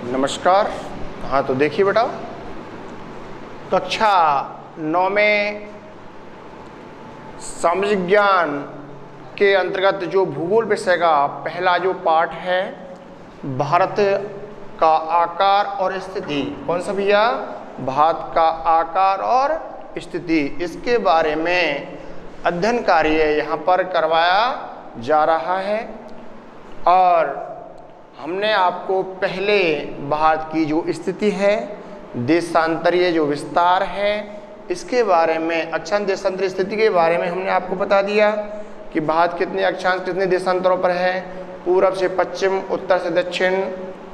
नमस्कार। हाँ, तो देखिए बेटा, कक्षा 9 में सामाजिक ज्ञान के अंतर्गत जो भूगोल विषय का पहला जो पाठ है, भारत का आकार और स्थिति। कौन सा भैया? भारत का आकार और स्थिति। इसके बारे में अध्ययन कार्य यहाँ पर करवाया जा रहा है और हमने आपको पहले भारत की जो स्थिति है, देशांतरीय जो विस्तार है, इसके बारे में अक्षांश देशांतरीय स्थिति के बारे में हमने आपको बता दिया कि भारत कितने अक्षांश कितने देशांतरों पर है, पूरब से पश्चिम, उत्तर से दक्षिण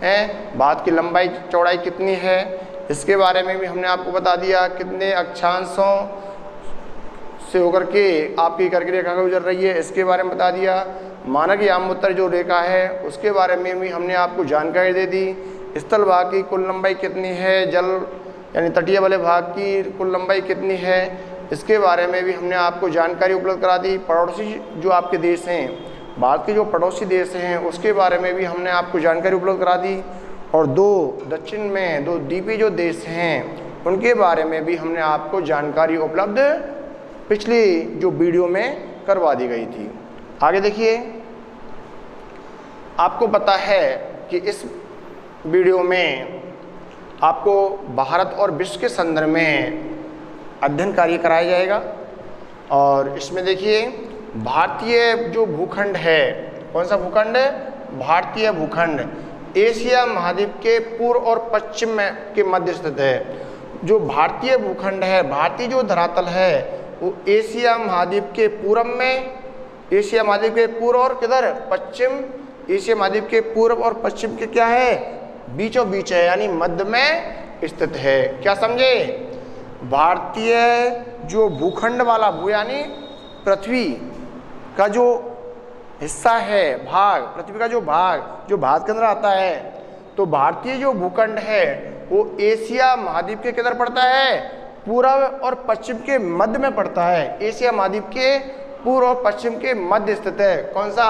है, भारत की लंबाई चौड़ाई कितनी है, इसके बारे में भी हमने आपको बता दिया। कितने अक्षांशों से होकर के आपकी कर्क रेखा गुजर रही है, इसके बारे में बता दिया। मानक यामोत्तर जो रेखा है उसके बारे में भी हमने आपको जानकारी दे दी। स्थल भाग की कुल लंबाई कितनी है, जल यानी तटीय वाले भाग की कुल लंबाई कितनी है, इसके बारे में भी हमने आपको जानकारी उपलब्ध करा दी। पड़ोसी जो आपके देश हैं, भारत के जो पड़ोसी देश हैं, उसके बारे में भी हमने आपको जानकारी उपलब्ध करा दी। और दो दक्षिण में दो द्वीपीय जो देश हैं, उनके बारे में भी हमने आपको जानकारी उपलब्ध पिछली जो वीडियो में करवा दी गई थी। आगे देखिए, आपको पता है कि इस वीडियो में आपको भारत और विश्व के संदर्भ में अध्ययन कार्य कराया जाएगा। और इसमें देखिए, भारतीय जो भूखंड है, कौन सा भूखंड है? भारतीय भूखंड एशिया महाद्वीप के पूर्व और पश्चिम में के मध्य स्थित है। जो भारतीय भूखंड है, भारतीय जो धरातल है, वो एशिया महाद्वीप के पूर्व में, एशिया महाद्वीप के पूर्व और किधर? पश्चिम। एशिया महाद्वीप के पूर्व और पश्चिम के क्या है? बीचों बीच है, यानी मध्य में स्थित है। क्या समझे? भारतीय जो भूखंड वाला भू यानी पृथ्वी का जो हिस्सा है, भाग, पृथ्वी का जो भाग जो भारत के अंदर आता है, तो भारतीय जो भूखंड है वो एशिया महाद्वीप के किधर पड़ता है? पूर्व और पश्चिम के मध्य में पड़ता है। एशिया महाद्वीप के पूर्व और पश्चिम के मध्य स्थित है। कौन सा?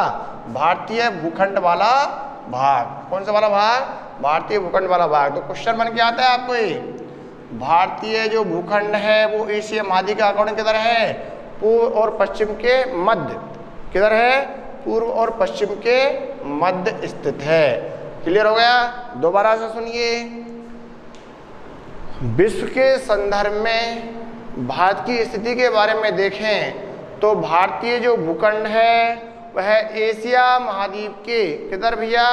भारतीय भूखंड वाला भाग। कौन सा वाला भाग? भारतीय भूखंड वाला भाग। तो क्वेश्चन बन के आता है आपको ये, भारतीय जो भूखंड है वो एशिया महाद्वीप के अकॉर्डिंग किधर है? पूर्व और पश्चिम के मध्य। किधर है? पूर्व और पश्चिम के मध्य स्थित है। क्लियर हो गया? दोबारा से सुनिए, विश्व के संदर्भ में भारत की स्थिति के बारे में देखें तो भारतीय जो भूखंड है वह एशिया महाद्वीप के किधर भैया?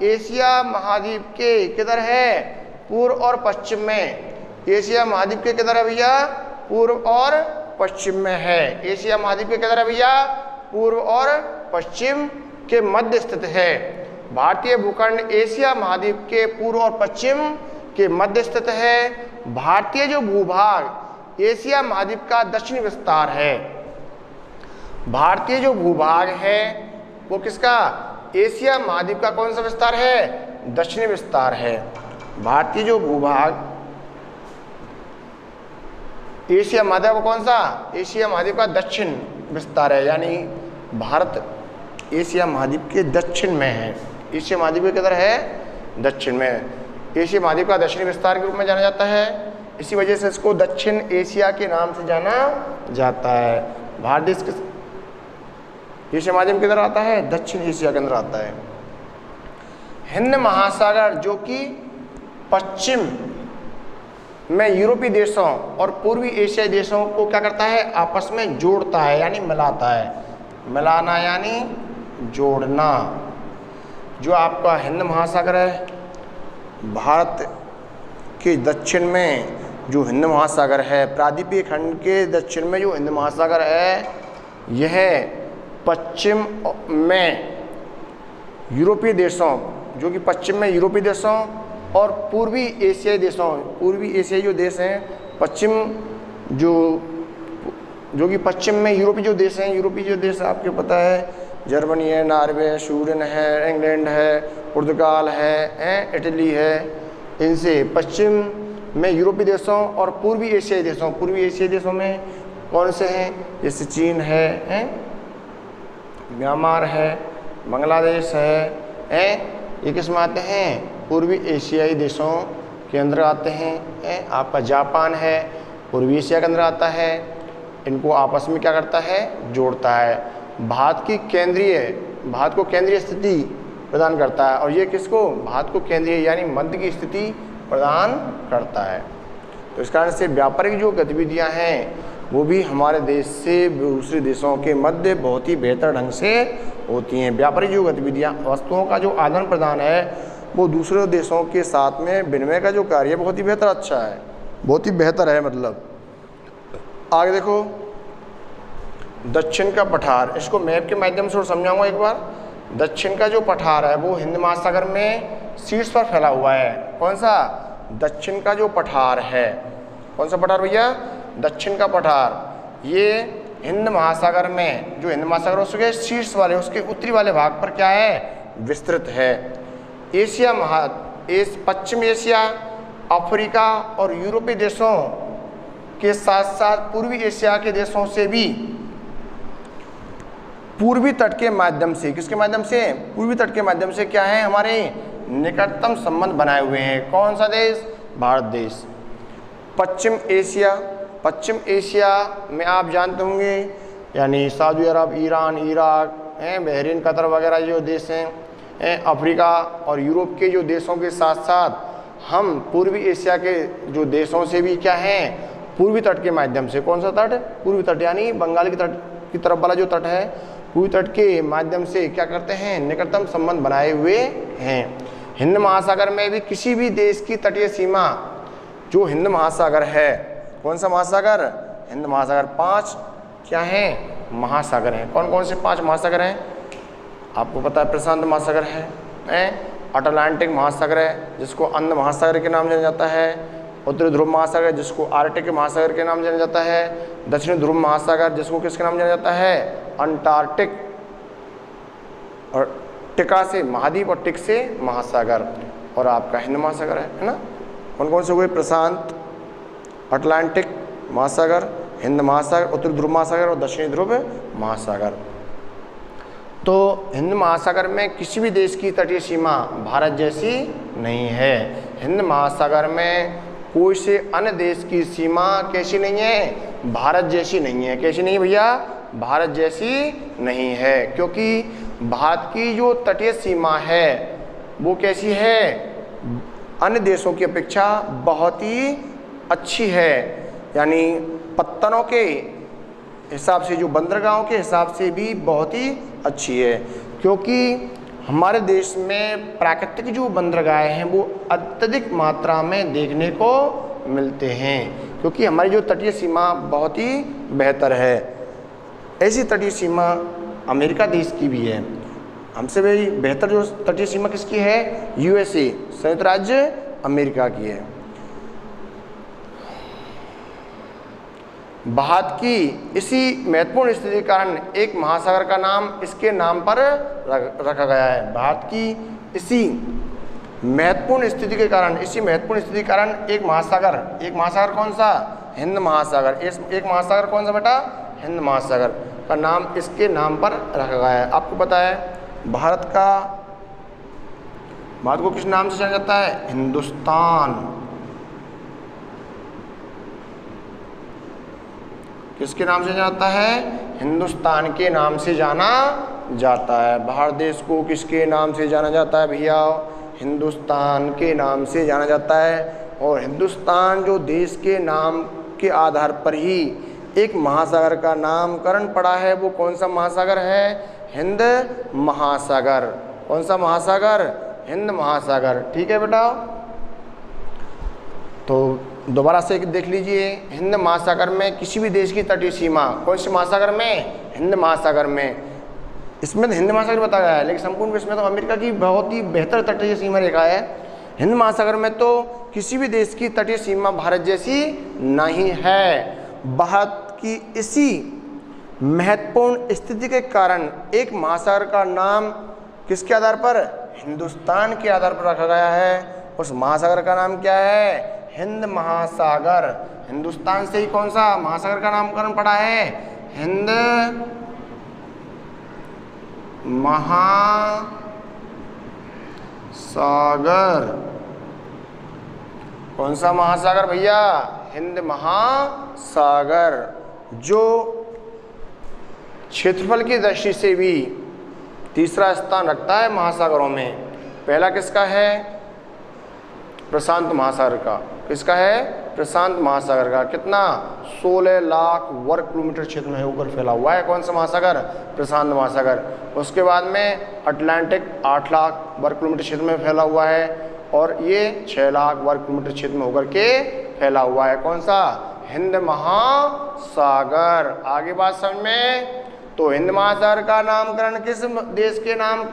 एशिया महाद्वीप के किधर है? पूर्व और पश्चिम में। एशिया महाद्वीप के किधर है भैया? पूर्व और पश्चिम में है। एशिया महाद्वीप के किधर है भैया? पूर्व और पश्चिम के मध्य स्थित है। भारतीय भूखंड एशिया महाद्वीप के पूर्व और पश्चिम के मध्य स्थित है। भारतीय जो भूभाग एशिया महाद्वीप का दक्षिणी विस्तार है। भारतीय जो भूभाग है वो किसका? एशिया महाद्वीप का कौन सा विस्तार है? दक्षिणी विस्तार है। भारतीय जो भूभाग एशिया महाद्वीप का कौन सा? एशिया महाद्वीप का दक्षिण विस्तार है, यानी भारत एशिया महाद्वीप के दक्षिण में है। एशिया महाद्वीप के किधर है? दक्षिण में। एशिया महाद्वीप का दक्षिणी विस्तार के रूप में जाना जाता है, इसी वजह से इसको दक्षिण एशिया के नाम से जाना जाता है। भारत देश के एशिया महाद्वीप किधर आता है? दक्षिण एशिया के अंदर आता है। हिंद महासागर जो कि पश्चिम में यूरोपीय देशों और पूर्वी एशियाई देशों को क्या करता है? आपस में जोड़ता है, यानी मिलाता है। मिलाना यानी जोड़ना। जो आपका हिंद महासागर है, भारत के दक्षिण में जो हिंद महासागर है, प्रायद्वीपीय खंड के दक्षिण में जो हिंद महासागर है, यह पश्चिम में यूरोपीय देशों, जो कि पश्चिम में यूरोपीय देशों और पूर्वी एशियाई देशों, पूर्वी एशियाई जो देश हैं, पश्चिम जो कि पश्चिम में यूरोपीय जो देश हैं, यूरोपीय जो देश आपको पता है, जर्मनी है, नॉर्वे है, स्वीडन है, इंग्लैंड है, पुर्तगाल है, इटली है, इनसे पश्चिम में यूरोपीय देशों और पूर्वी एशियाई देशों, पूर्वी एशियाई देशों में कौन से हैं? जैसे चीन है, म्यांमार है, बांग्लादेश है, ये किस में आते हैं? पूर्वी एशियाई देशों के अंदर आते हैं। आपका जापान है, पूर्वी एशिया के अंदर आता है। इनको आपस में क्या करता है, जोड़ता है। भारत को केंद्रीय स्थिति प्रदान करता है, और ये किसको, भारत को केंद्रीय यानी मध्य की स्थिति प्रदान करता है। तो इस कारण से व्यापारिक जो गतिविधियां हैं वो भी हमारे देश से दूसरे देशों के मध्य बहुत ही बेहतर ढंग से होती हैं। व्यापारिक जो गतिविधियां, वस्तुओं का जो आदान प्रदान है वो दूसरे देशों के साथ में विनिमय का जो कार्य बहुत ही बेहतर अच्छा है, बहुत ही बेहतर है। मतलब आगे देखो, दक्षिण का पठार, इसको मैप के माध्यम से और समझाऊंगा एक बार। दक्षिण का जो पठार है वो हिंद महासागर में शीर्ष पर फैला हुआ है। कौन सा, दक्षिण का जो पठार है, कौन सा पठार भैया, दक्षिण का पठार, ये हिंद महासागर में, जो हिंद महासागर उसके शीर्ष वाले, उसके उत्तरी वाले भाग पर क्या है, विस्तृत है। पश्चिम एशिया, अफ्रीका और यूरोपीय देशों के साथ साथ पूर्वी एशिया के देशों से भी पूर्वी तट के माध्यम से, किसके माध्यम से, पूर्वी तट के माध्यम से क्या है, हमारे निकटतम संबंध बनाए हुए हैं। कौन सा देश, भारत देश। पश्चिम एशिया में आप जानते होंगे, यानी सऊदी अरब, ईरान, इराक, बहरीन, कतर वगैरह जो देश हैं, अफ्रीका और यूरोप के जो देशों के साथ साथ हम पूर्वी एशिया के जो देशों से भी क्या हैं, पूर्वी तट के माध्यम से, कौन सा तट, पूर्वी तट, यानी बंगाल की तट की तरफ वाला जो तट है, पूर्वी तट के माध्यम से क्या करते हैं, निकटतम संबंध बनाए हुए हैं। हिंद महासागर में भी किसी भी देश की तटीय सीमा, जो हिंद महासागर है, कौन सा महासागर, हिंद महासागर, 5 क्या हैं, महासागर हैं। कौन कौन से 5 महासागर हैं, आपको पता है, प्रशांत महासागर है, अटलांटिक महासागर है जिसको अंध महासागर के नाम जाना जाता है, उत्तरी ध्रुव महासागर जिसको आर्कटिक महासागर के नाम जाना जाता है, दक्षिणी ध्रुव महासागर जिसको किसके नाम जाना जाता है, अंटार्कटिक, और टिका से महाद्वीप और टिक से महासागर, और आपका हिंद महासागर है ना। कौन कौन से हुए, प्रशांत, अटलांटिक महासागर, हिंद महासागर, उत्तरी ध्रुव महासागर और दक्षिणी ध्रुव महासागर। तो हिंद महासागर में किसी भी देश की तटीय सीमा भारत जैसी नहीं है। हिंद महासागर में कोई से अन्य देश की सीमा कैसी नहीं है, भारत जैसी नहीं है। कैसी नहीं है भैया, भारत जैसी नहीं है, क्योंकि भारत की जो तटीय सीमा है वो कैसी है, अन्य देशों की अपेक्षा बहुत ही अच्छी है। यानी पत्तनों के हिसाब से, जो बंदरगाहों के हिसाब से भी बहुत ही अच्छी है, क्योंकि हमारे देश में प्राकृतिक जो बंदरगाहें हैं वो अत्यधिक मात्रा में देखने को मिलते हैं, क्योंकि हमारी जो तटीय सीमा बहुत ही बेहतर है। ऐसी तटीय सीमा अमेरिका देश की भी है। हमसे भी बेहतर जो तटीय सीमा किसकी है, यूएसए, संयुक्त राज्य अमेरिका की है। भारत की इसी महत्वपूर्ण स्थिति के कारण एक महासागर का नाम इसके नाम पर रखा गया है। भारत की इसी महत्वपूर्ण स्थिति के कारण, एक महासागर कौन सा, हिंद महासागर। एक महासागर कौन सा बेटा, हिंद महासागर का नाम इसके नाम पर रखा गया है। आपको पता है भारत को किस नाम से जाना जाता है, हिंदुस्तान। किसके नाम से जाता है, हिंदुस्तान के नाम से जाना जाता है। भारत देश को किसके नाम से जाना जाता है भैया, हिंदुस्तान के नाम से जाना जाता है। और हिंदुस्तान जो देश के नाम के आधार पर ही एक महासागर का नामकरण पड़ा है, वो कौन सा महासागर है, हिंद महासागर। कौन सा महासागर, हिंद महासागर। ठीक है बेटा, तो दोबारा से देख लीजिए, हिंद महासागर में किसी भी देश की तटीय सीमा, कौन से महासागर में, हिंद महासागर में। इसमें तो हिंद महासागर बताया गया है, लेकिन संपूर्ण विश्व में तो अमेरिका की बहुत ही बेहतर तटीय सीमा रेखा है। हिंद महासागर में तो किसी भी देश की तटीय सीमा भारत जैसी नहीं है। भारत की इसी महत्वपूर्ण स्थिति के कारण एक महासागर का नाम किसके आधार पर, हिंदुस्तान के आधार पर रखा गया है। उस महासागर का नाम क्या है, हिंद महासागर। हिंदुस्तान से ही कौन सा महासागर का नामकरण पड़ा है, हिंद सागर। कौन सा महासागर भैया? हिंद महासागर, जो क्षेत्रफल की दृष्टि से भी तीसरा स्थान रखता है महासागरों में। पहला किसका है? प्रशांत महासागर का। किसका है? प्रशांत महासागर का। कितना? 16 लाख वर्ग किलोमीटर क्षेत्र में होकर फैला हुआ है। कौन सा महासागर? प्रशांत महासागर। उसके बाद में अटलांटिक 8 लाख वर्ग किलोमीटर क्षेत्र में फैला हुआ है, और ये 6 लाख वर्ग किलोमीटर क्षेत्र में होकर के फैला हुआ है। कौन सा? हिंद महासागर। आगे बात समझ में? तो हिंद महासागर का नामकरण किस देश के नाम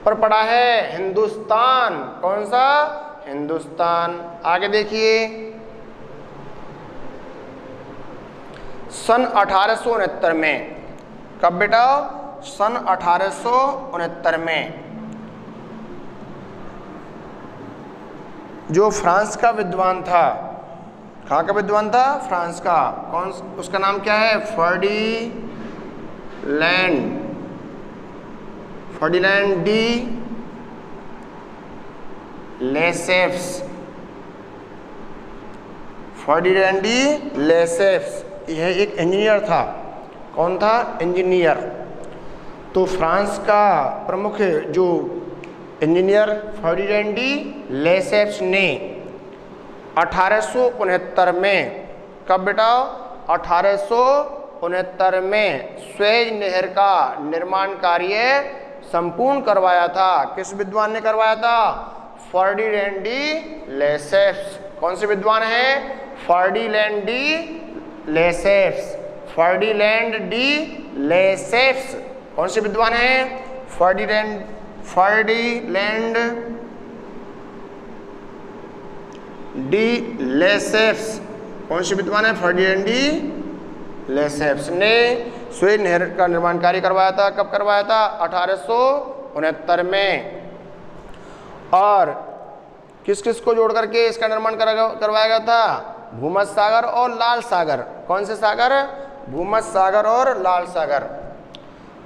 पर पड़ा है? हिंदुस्तान। कौन सा? हिंदुस्तान। आगे देखिए, सन 1869 में, कब बेटा? सन 1869 में जो फ्रांस का विद्वान था, कहाँ का विद्वान था? फ्रांस का। कौन? उसका नाम क्या है? Ferdinand de Lesseps. Ferdinand de Lesseps, यह एक इंजीनियर था। कौन था? इंजीनियर। तो फ्रांस का प्रमुख जो इंजीनियर फर्डिनैंड डी लेसेप्स ने 1869 में, कब बेटा? 1869 में स्वेज नहर का निर्माण कार्य संपूर्ण करवाया था। किस विद्वान ने करवाया था? Ferdinand de Lesseps. कौन से विद्वान हैं? Ferdinand de Lesseps. Ferdinand de Lesseps कौन से विद्वान हैं? Ferdinand de Lesseps. कौन से विद्वान है? फर्डिनैंड डी लेसेप्स ने स्वेज नहर का निर्माण कार्य करवाया था। कब करवाया था? 1869 में। और किस किस को जोड़ करके इसका निर्माण करवाया गया था? भूमध्य सागर और लाल सागर। कौन से सागर? भूमध्य सागर और लाल सागर।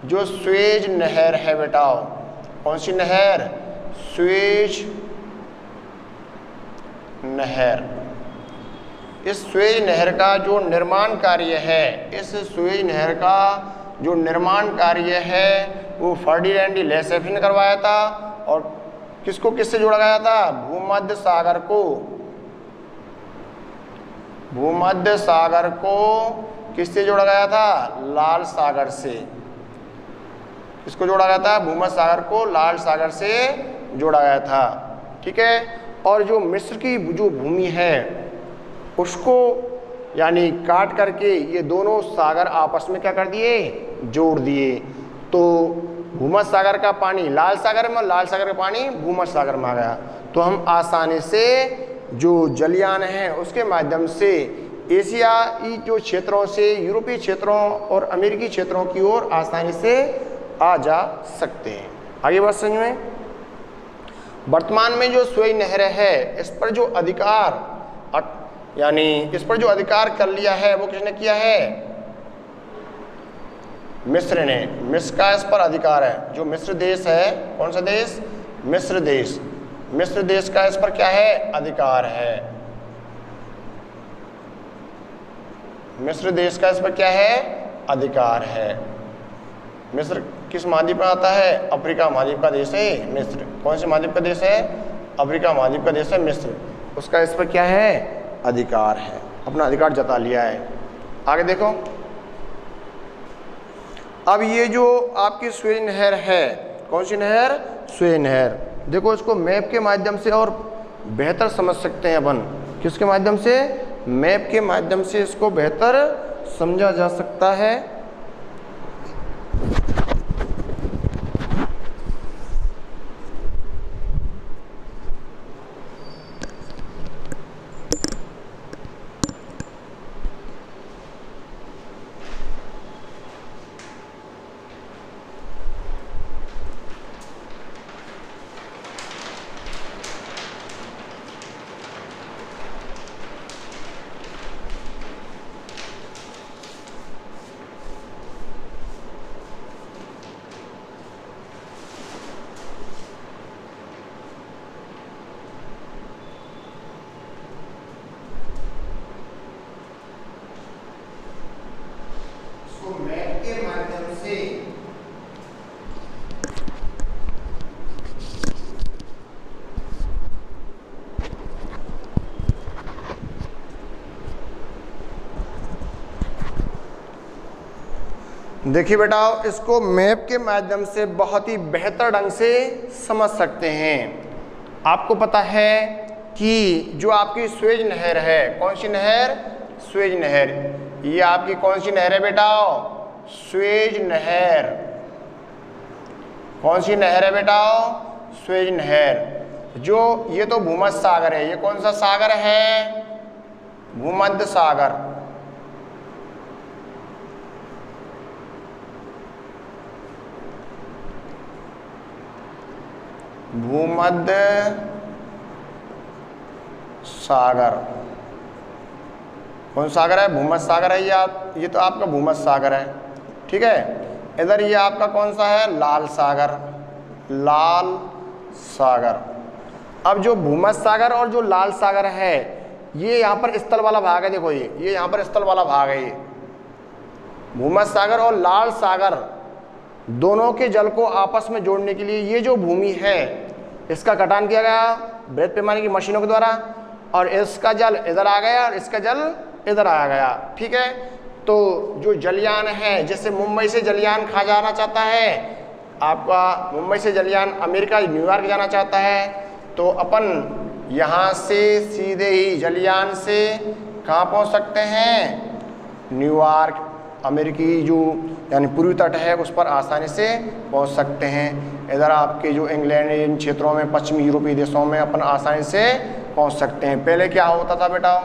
जो स्वेज नहर है बेटा, कौन सी नहर? स्वेज नहर। इस स्वेज नहर का जो निर्माण कार्य है, इस स्वेज नहर का जो निर्माण कार्य है वो फर्डिनैंड डी लेसेप्स ने करवाया था। और किसको किससे जोड़ा गया था? भूमध्य सागर को। भूमध्य सागर को किससे जोड़ा गया था? लाल सागर से। किसको जोड़ा गया था? भूमध्य सागर को लाल सागर से जोड़ा गया था। ठीक है। और जो मिस्र की जो भूमि है उसको यानी काट करके ये दोनों सागर आपस में क्या कर दिए? जोड़ दिए। तो भूमध्य सागर का पानी लाल सागर में, लाल सागर का पानी भूमध्य सागर में आ गया। तो हम आसानी से जो जलयान है उसके माध्यम से एशियाई जो क्षेत्रों से यूरोपीय क्षेत्रों और अमेरिकी क्षेत्रों की ओर आसानी से आ जा सकते हैं। आगे बात समझ में? वर्तमान में जो स्वेज नहर है इस पर जो अधिकार यानी इस पर जो अधिकार कर लिया है वो किसने किया है? मिस्र ने। मिस्र का इस पर अधिकार है। जो मिस्र देश है, कौन सा देश? मिस्र देश। मिस्र देश का इस पर क्या है? अधिकार है। मिस्र देश का इस पर क्या है? अधिकार है। मिस्र किस महाद्वीप में आता है? अफ्रीका महाद्वीप का देश है मिस्र। कौन से महाद्वीप का देश है? अफ्रीका महाद्वीप का देश है मिस्र। उसका इस पर क्या है? अधिकार है। अपना अधिकार जता लिया है। आगे देखो, अब ये जो आपकी स्वेज नहर है, कौन सी नहर? स्वेज नहर। देखो इसको मैप के माध्यम से और बेहतर समझ सकते हैं अपन। किसके माध्यम से? मैप के माध्यम से इसको बेहतर समझा जा सकता है। देखिए बेटा, इसको मैप के माध्यम से बहुत ही बेहतर ढंग से समझ सकते हैं। आपको पता है कि जो आपकी स्वेज नहर है, कौन सी नहर? स्वेज नहर। ये आपकी कौन सी नहर है बेटा? स्वेज नहर। कौन सी नहर है बेटा? स्वेज नहर। जो ये तो भूमध्य सागर है, ये कौन सा सागर है? भूमध्य सागर। भूमध्य सागर। कौन सागर है? भूमध्य सागर है। ये तो आपका भूमध्य सागर है, ठीक है। इधर ये आपका कौन सा है? लाल सागर। लाल सागर। अब जो भूमध्य सागर और जो लाल सागर है, ये यहाँ पर स्थल वाला भाग है। देखो ये यहाँ पर स्थल वाला भाग है। ये भूमध्य सागर और लाल सागर दोनों के जल को आपस में जोड़ने के लिए ये जो भूमि है, इसका कटान किया गया बृहद पैमाने की मशीनों के द्वारा, और इसका जल इधर आ गया और इसका जल इधर आ गया, ठीक है। तो जो जलयान है, जैसे मुंबई से जलयान कहाँ जाना चाहता है? आपका मुंबई से जलयान अमेरिका न्यूयॉर्क जाना चाहता है, तो अपन यहाँ से सीधे ही जलयान से कहाँ पहुँच सकते हैं? न्यूयॉर्क, अमेरिकी जो यानी पूर्वी तट है उस पर आसानी से पहुंच सकते हैं। इधर आपके जो इंग्लैंड, इन क्षेत्रों में, पश्चिमी यूरोपीय देशों में अपन आसानी से पहुंच सकते हैं। पहले क्या होता था बेटा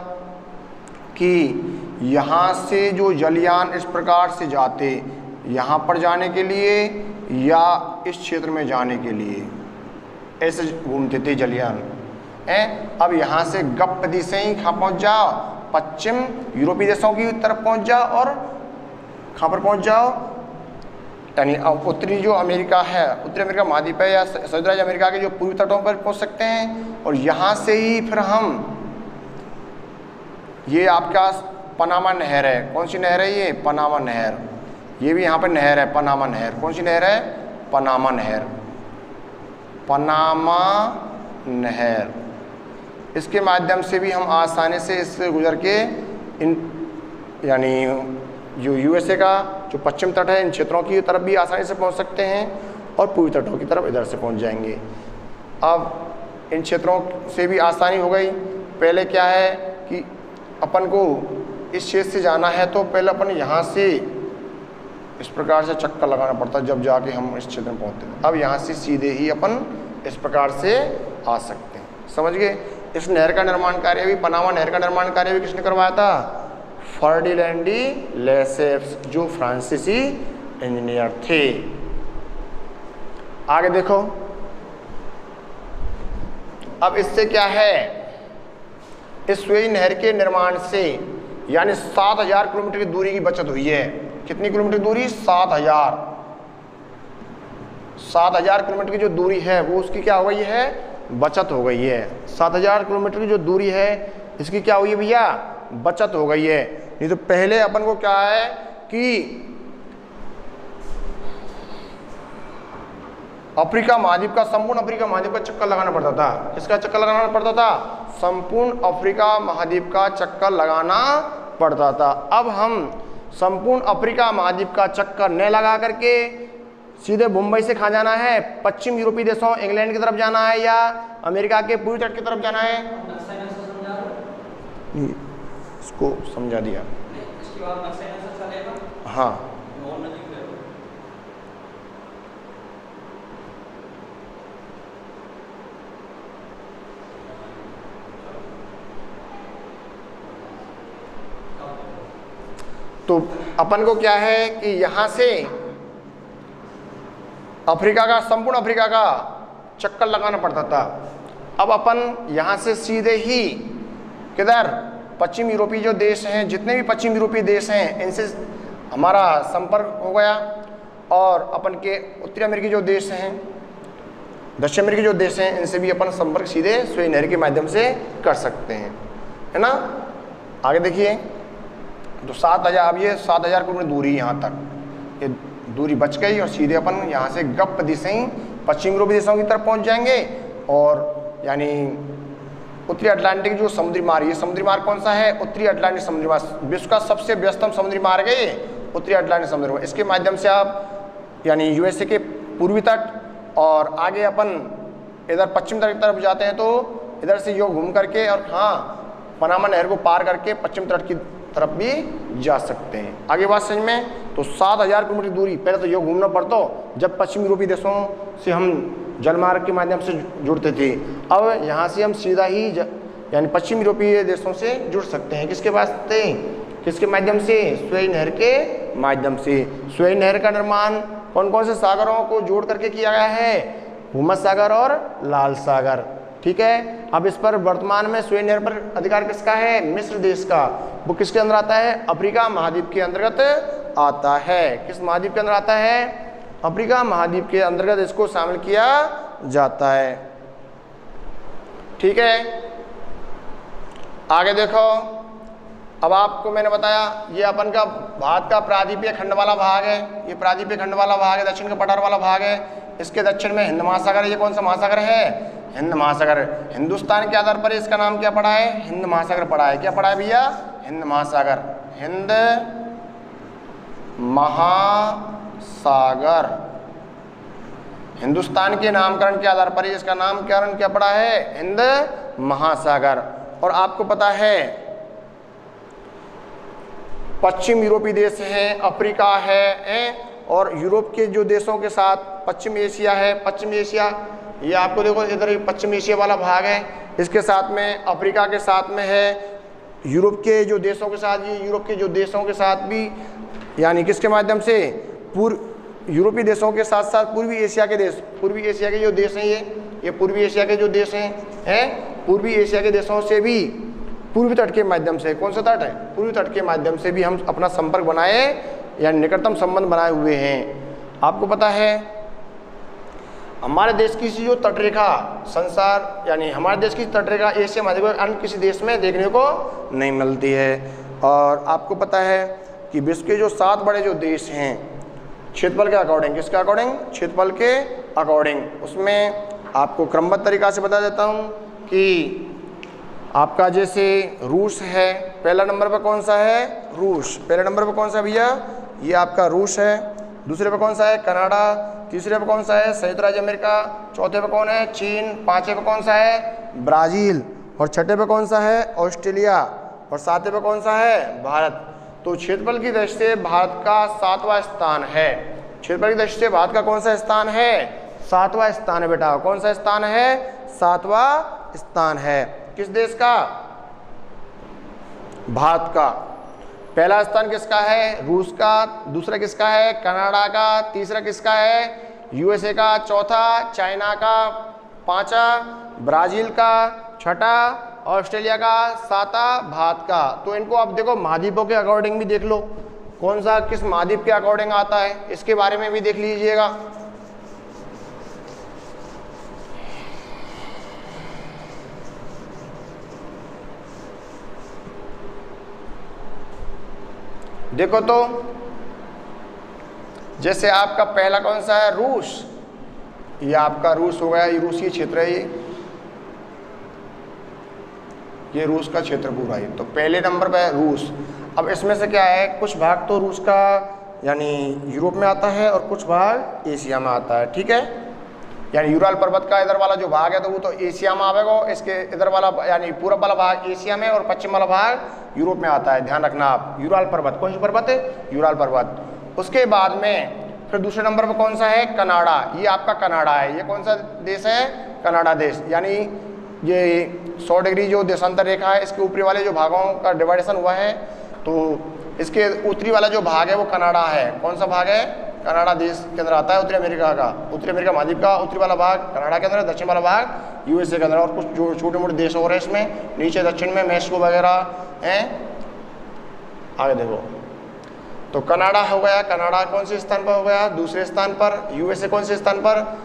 कि यहाँ से जो जलयान इस प्रकार से जाते, यहाँ पर जाने के लिए या इस क्षेत्र में जाने के लिए ऐसे घूमते थे जलयान हैं। अब यहाँ से गप्पदी से ही कहाँ पहुँच जाओ? पश्चिम यूरोपीय देशों की तरफ पहुँच जाओ और कहाँ पर पहुँच जाओ? यानी उत्तरी जो अमेरिका है, उत्तरी अमेरिका महाद्वीप है या संयुक्त राज्य अमेरिका के जो पूर्वी तटों पर पहुँच सकते हैं। और यहाँ से ही फिर हम, ये आपका पनामा नहर है। कौन सी नहर है? ये पनामा नहर। ये भी यहाँ पर नहर है, पनामा नहर। कौन सी नहर है? पनामा नहर। पनामा नहर। इसके माध्यम से भी हम आसानी से इससे गुजर के इन यानी जो यूएसए का जो पश्चिम तट है, इन क्षेत्रों की तरफ भी आसानी से पहुंच सकते हैं और पूर्वी तटों की तरफ इधर से पहुंच जाएंगे। अब इन क्षेत्रों से भी आसानी हो गई। पहले क्या है कि अपन को इस क्षेत्र से जाना है तो पहले अपन यहाँ से इस प्रकार से चक्कर लगाना पड़ता जब जाके हम इस क्षेत्र में पहुँचते हैं। अब यहाँ से सीधे ही अपन इस प्रकार से आ सकते हैं। समझ गए? इस नहर का निर्माण कार्य भी, पनामा नहर का निर्माण कार्य भी किसने करवाया था? फर्डिनैंड डी लेसेप्स, जो फ्रांसीसी इंजीनियर थे। आगे देखो, अब इससे क्या है, इस स्वेज नहर के निर्माण से यानी 7000 किलोमीटर की दूरी की बचत हुई है। कितनी किलोमीटर दूरी? 7000 किलोमीटर की जो दूरी है वो उसकी क्या हो गई है? बचत हो गई है। 7000 किलोमीटर की जो दूरी है इसकी क्या हुई है भैया? बचत हो गई है। नहीं तो पहले अपन को क्या है कि अफ्रीका महाद्वीप का, संपूर्ण अफ्रीका महाद्वीप का चक्कर लगाना पड़ता था। किसका चक्कर लगाना पड़ता था? संपूर्ण अफ्रीका महाद्वीप का चक्कर लगाना पड़ता था। अब हम संपूर्ण अफ्रीका महाद्वीप का चक्कर न लगा करके सीधे मुंबई से कहाँ जाना है? पश्चिम यूरोपीय देशों, इंग्लैंड की तरफ जाना है या अमेरिका के पूर्वी तट की तरफ जाना है? इसको समझा दिया। हाँ, तो अपन को क्या है कि यहाँ से अफ्रीका का, संपूर्ण अफ्रीका का चक्कर लगाना पड़ता था। अब अपन यहाँ से सीधे ही किधर? पश्चिम यूरोपीय जो देश हैं, जितने भी पश्चिम यूरोपीय देश हैं, इनसे हमारा संपर्क हो गया। और अपन के उत्तरी अमेरिकी जो देश हैं, दक्षिण अमेरिकी जो देश हैं, इनसे भी अपन संपर्क सीधे स्वेज नहर के माध्यम से कर सकते हैं, है ना। आगे देखिए, तो 7000, अब ये 7000 किलोमीटर दूरी यहाँ तक, ये दूरी बच गई और सीधे अपन यहाँ से गप्प दिशा ही पश्चिम यूरोपीय देशों की तरफ पहुँच जाएंगे। और यानी उत्तरी अटलांटिक जो समुद्री मार्ग, ये समुद्री मार्ग कौन सा है? उत्तरी अटलांटिक समुद्री मार्ग। विश्व का सबसे व्यस्तम समुद्री मार्ग है ये उत्तरी अटलांटिक समुद्र में। इसके माध्यम से आप यानी यूएसए के पूर्वी तट और आगे अपन इधर पश्चिम तट की तरफ जाते हैं तो इधर से यो घूम करके और हाँ पनामा नहर को पार करके पश्चिम तट की तरफ भी जा सकते हैं। आगे बात समझ में, तो 7000 किलोमीटर दूरी पहले तो यो घूमना पड़ता जब पश्चिम यूरोपीय देशों से हम जलमार्ग के माध्यम से जुड़ते थे। अब यहाँ से हम सीधा ही यानी पश्चिम यूरोपीय देशों से जुड़ सकते हैं। किसके वास्ते, किसके माध्यम से? सुएज नहर के माध्यम से। सुएज नहर का निर्माण कौन कौन से सागरों को जोड़ करके किया गया है? भूमध्य सागर और लाल सागर। ठीक है, अब इस पर वर्तमान में सुएज नहर पर अधिकार किसका है? मिस्र देश का। वो किसके अंदर आता है? अफ्रीका महाद्वीप के अंतर्गत आता है। किस महाद्वीप के अंदर आता है? अफ्रीका महाद्वीप के अंतर्गत इसको शामिल किया जाता है। ठीक है, आगे देखो, अब आपको मैंने बताया ये अपन का भारत का प्रायद्वीपीय खंड वाला भाग है। ये प्रायद्वीपीय खंड वाला भाग है, दक्षिण का पठार वाला भाग है। इसके दक्षिण में हिंद महासागर है। ये कौन सा महासागर है? हिंद महासागर। हिंदुस्तान के आधार पर इसका नाम क्या पड़ा है? हिंद महासागर पड़ा है। क्या पड़ा है भैया? हिंद महासागर। हिंद महासागर हिंदुस्तान के नामकरण के आधार पर इसका नामकरण क्या पड़ा है? हिंद महासागर। और आपको पता है पश्चिम यूरोपीय देश हैं, अफ्रीका है और यूरोप के जो देशों के साथ पश्चिम एशिया है। पश्चिम एशिया ये आपको देखो इधर पश्चिम एशिया वाला भाग है, इसके साथ में अफ्रीका के साथ में है। यूरोप के जो देशों के साथ, ये यूरोप के जो देशों के साथ भी यानी किसके माध्यम से? यूरोपीय देशों के साथ साथ पूर्वी एशिया के देश, पूर्वी एशिया के जो देश हैं ये पूर्वी एशिया के जो देश हैं पूर्वी एशिया के देशों से भी पूर्वी तट के माध्यम से, कौन सा तट है? पूर्वी तट के माध्यम से भी हम अपना संपर्क बनाए यानी निकटतम संबंध बनाए हुए हैं। आपको पता है हमारे देश की जो तटरेखा संसार यानी हमारे देश की तटरेखा एशिया महाद्वीप अन्य किसी देश में देखने को नहीं मिलती है। और आपको पता है कि विश्व के जो 7 बड़े जो देश हैं क्षेत्रफल के अकॉर्डिंग, किसके अकॉर्डिंग? क्षेत्रफल के अकॉर्डिंग, उसमें आपको क्रमबद्ध तरीका से बता देता हूँ कि आपका जैसे रूस है, पहला नंबर पर कौन सा है? रूस। पहले नंबर पर कौन सा भैया? ये आपका रूस है। दूसरे पे कौन सा है? कनाडा। तीसरे पे कौन सा है? संयुक्त राज्य अमेरिका। चौथे पे कौन है? चीन। पांचवे पे कौन सा है? ब्राज़ील। और छठे पे कौन सा है? ऑस्ट्रेलिया। और सातवें पे कौन सा है? भारत। तो क्षेत्रफल की दृष्टि से भारत का 7वां स्थान है। क्षेत्रफल की दृष्टि से भारत का कौन सा स्थान है? 7वां स्थान है बेटा। कौन सा स्थान है? 7वां स्थान है। किस देश का? भारत का। पहला स्थान किसका है? रूस का। दूसरा किसका है? कनाडा का। तीसरा किसका है? यूएसए का। चौथा चाइना का। पांचवा ब्राजील का। छठा ऑस्ट्रेलिया का। सातवां भारत का। तो इनको आप देखो महाद्वीपों के अकॉर्डिंग भी देख लो कौन सा किस महाद्वीप के अकॉर्डिंग आता है, इसके बारे में भी देख लीजिएगा। देखो तो जैसे आपका पहला कौन सा है? रूस। ये आपका रूस हो गया, ये रूसी क्षेत्र है। ये रूस का क्षेत्र पूरा है। तो पहले नंबर पे है रूस। अब इसमें से क्या है, कुछ भाग तो रूस का यानी यूरोप में आता है और कुछ भाग एशिया में आता है। ठीक है, यानी यूराल पर्वत का इधर वाला जो भाग है तो वो तो एशिया में आवेगा, इसके इधर वाला यानी पूरब वाला भाग एशिया में और पश्चिम वाला भाग यूरोप में आता है। ध्यान रखना आप। यूराल पर्वत, कौन सी पर्वत है? यूराल पर्वत। उसके बाद में फिर दूसरे नंबर पर कौन सा है? कनाडा। ये आपका कनाडा है। ये कौन सा देश है? कनाडा देश। यानी ये 100 डिग्री जो देशांतर रेखा है इसके ऊपरी वाले जो भागों का डिवाइडेशन हुआ है तो इसके उत्तरी वाला जो भाग है वो कनाडा है। कौन सा भाग है? कनाडा देश के अंदर आता है, उत्तरी अमेरिका का, उत्तरी अमेरिका महाद्वीप का उत्तरी वाला भाग कनाडा के अंदर, दक्षिण वाला भाग यूएसए के अंदर। और कुछ जो छोटे मोटे देश हो रहे हैं इसमें, नीचे दक्षिण में मैक्सिको वगैरह हैं। आगे देखो तो कनाडा हो गया। कनाडा कौन से स्थान पर हो गया? दूसरे स्थान पर। यूएसए कौन से स्थान पर?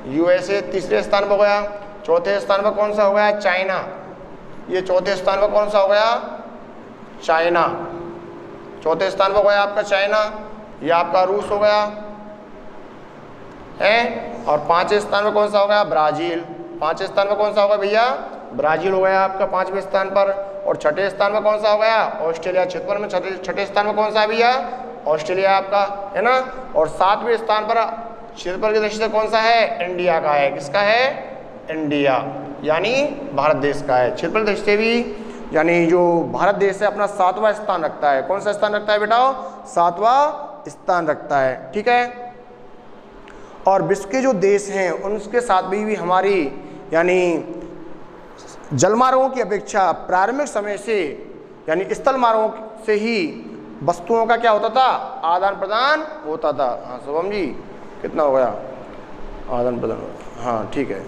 यूएसए तीसरे स्थान पर हो गया। चौथे स्थान पर कौन सा हो गया? चाइना। ये चौथे स्थान पर कौन सा हो गया? चाइना। चौथे स्थान पर हो गया आपका चाइना। ये आपका रूस हो गया है। और पांचवें स्थान पर कौन सा हो गया? ब्राजील। पांचवें स्थान पर कौन सा होगा भैया? ब्राजील हो गया आपका पांचवें स्थान पर। और छठे स्थान पर कौन सा हो गया? ऑस्ट्रेलिया। क्षेत्रफल में छठे स्थान पर कौन सा है भैया? ऑस्ट्रेलिया आपका, है ना। और 7वें स्थान पर क्षेत्रफल की दृष्टि से कौन सा है? इंडिया का है। किसका है? इंडिया, यानी भारत देश का है। क्षेत्रफल की दृष्टि से भी यानी जो भारत देश है अपना 7वां स्थान रखता है। कौन सा स्थान रखता है बेटा? 7वां स्थान रखता है, ठीक है। और विश्व के जो देश हैं उनके साथ भी हमारी यानी जलमार्गों की अपेक्षा प्रारंभिक समय से यानी स्थल मार्गों से ही वस्तुओं का क्या होता था? आदान प्रदान होता था। हाँ शुभम जी, कितना हो गया आदान प्रदान? हाँ ठीक है।